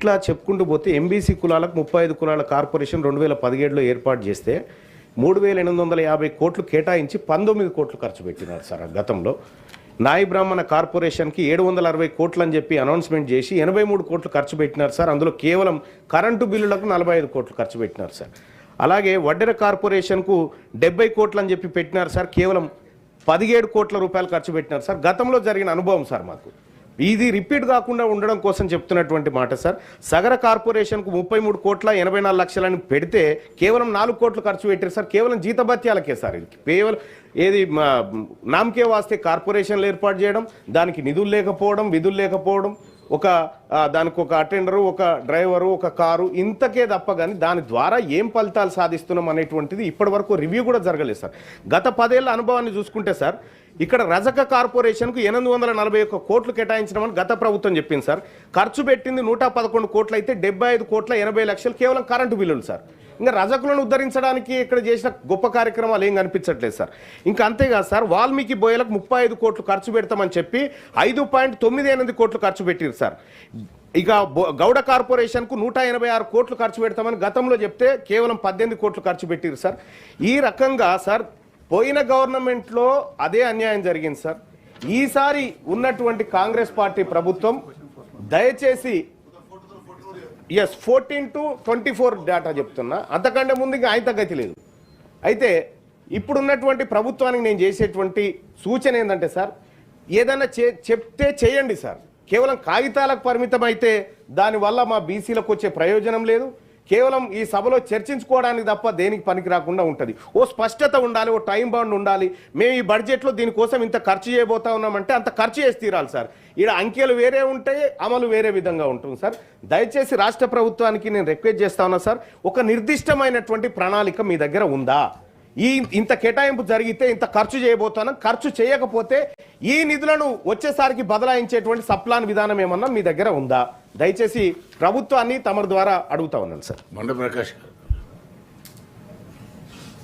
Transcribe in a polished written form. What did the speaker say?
ఇట్లా చెప్పుకుంటూ పోతే ఎంబీసీ కులాలకు 35 కులాల కార్పొరేషన్ 2017లో ఏర్పాటు చేస్తే 3850 కోట్లు కేటాయించి 19 కోట్లు ఖర్చు పెట్టినారు సార్ గతంలో. నాయి బ్రాహ్మణ కార్పొరేషన్కి 760 కోట్లు అని చెప్పి అనౌన్స్మెంట్ చేసి 83 కోట్లు ఖర్చు పెట్టినారు సార్. అందులో కేవలం కరెంటు బిల్లులకు 45 కోట్లు ఖర్చు పెట్టినారు సార్. అలాగే వడ్డెర కార్పొరేషన్కు 70 కోట్లు అని చెప్పి పెట్టినారు సార్. కేవలం 17 కోట్ల రూపాయలు ఖర్చు పెట్టినారు సార్. గతంలో జరిగిన అనుభవం సార్ మాకు. ఇది రిపీట్ కాకుండా ఉండడం కోసం చెప్తున్నటువంటి మాట సార్. సగర కార్పొరేషన్కు 33 కోట్ల 84 లక్షలని పెడితే కేవలం 4 కోట్లు ఖర్చు పెట్టారు సార్. కేవలం జీతభత్యాలకే సార్. ఇది కేవలం ఏది నామకే వాస్తే కార్పొరేషన్లు ఏర్పాటు చేయడం, దానికి నిధులు లేకపోవడం, విధులు లేకపోవడం, దానికి ఒక అటెండరు, ఒక డ్రైవరు, ఒక కారు, ఇంతకే తప్ప కానీ దాని ద్వారా ఏం ఫలితాలు సాధిస్తున్నాం అనేటువంటిది ఇప్పటి వరకు రివ్యూ కూడా జరగలేదు సార్. గత 10 ఏళ్ల అనుభవాన్ని చూసుకుంటే సార్, ఇక్కడ రజక కార్పొరేషన్కు 841 కోట్లు కేటాయించడం గత ప్రభుత్వం చెప్పింది సార్. ఖర్చు పెట్టింది 111 కోట్లు అయితే 75 కోట్ల 80 లక్షలు కేవలం కరెంటు బిల్లులు సార్. ఇంకా రజకులను ఉద్ధరించడానికి ఇక్కడ చేసిన గొప్ప కార్యక్రమాలు ఏం కనిపించట్లేదు సార్. ఇంకా అంతేకాదు సార్, వాల్మీకి బోయలకు 35 కోట్లు ఖర్చు పెడతామని చెప్పి 5.98 కోట్లు ఖర్చు పెట్టారు సార్. ఇక గౌడ కార్పొరేషన్కు 186 కోట్లు ఖర్చు పెడతామని గతంలో చెప్తే కేవలం 18 కోట్లు ఖర్చు పెట్టారు సార్. ఈ రకంగా సార్ పోయిన గవర్నమెంట్లో అదే అన్యాయం జరిగింది సార్. ఈసారి ఉన్నటువంటి కాంగ్రెస్ పార్టీ ప్రభుత్వం దయచేసి 14 to 24 డేటా చెప్తున్నా, అంతకంటే ముందు ఇంకా ఆయన తగ్గతి లేదు. అయితే ఇప్పుడున్నటువంటి ప్రభుత్వానికి నేను చేసేటువంటి సూచన ఏంటంటే సార్, ఏదైనా చెప్తే చేయండి సార్. కేవలం కాగితాలకు పరిమితం అయితే దానివల్ల మా బీసీలకు వచ్చే ప్రయోజనం లేదు. కేవలం ఈ సభలో చర్చించుకోవడానికి తప్ప దేనికి పనికి రాకుండా ఉంటుంది. ఓ స్పష్టత ఉండాలి, ఓ టైం బౌండ్ ఉండాలి. మేము ఈ బడ్జెట్లో దీనికోసం ఇంత ఖర్చు చేయబోతా ఉన్నామంటే అంత ఖర్చు చేసి తీరాలి సార్. ఇక్కడ అంకెలు వేరే ఉంటాయి, అమలు వేరే విధంగా ఉంటుంది సార్. దయచేసి రాష్ట్ర ప్రభుత్వానికి నేను రిక్వెస్ట్ చేస్తా ఉన్నా సార్, ఒక నిర్దిష్టమైనటువంటి ప్రణాళిక మీ దగ్గర ఉందా? ఇంత కేటాయింపు జరిగితే ఇంత ఖర్చు చేయబోతున్నాం, ఖర్చు చేయకపోతే ఈ నిధులను వచ్చేసరికి బదలాయించేటువంటి సప్లాన్ విధానం ఏమన్నా మీ దగ్గర ఉందా? దయచేసి ప్రభుత్వాన్ని తమ ద్వారా అడుగుతా ఉన్నాను సార్. బండ ప్రకాష్.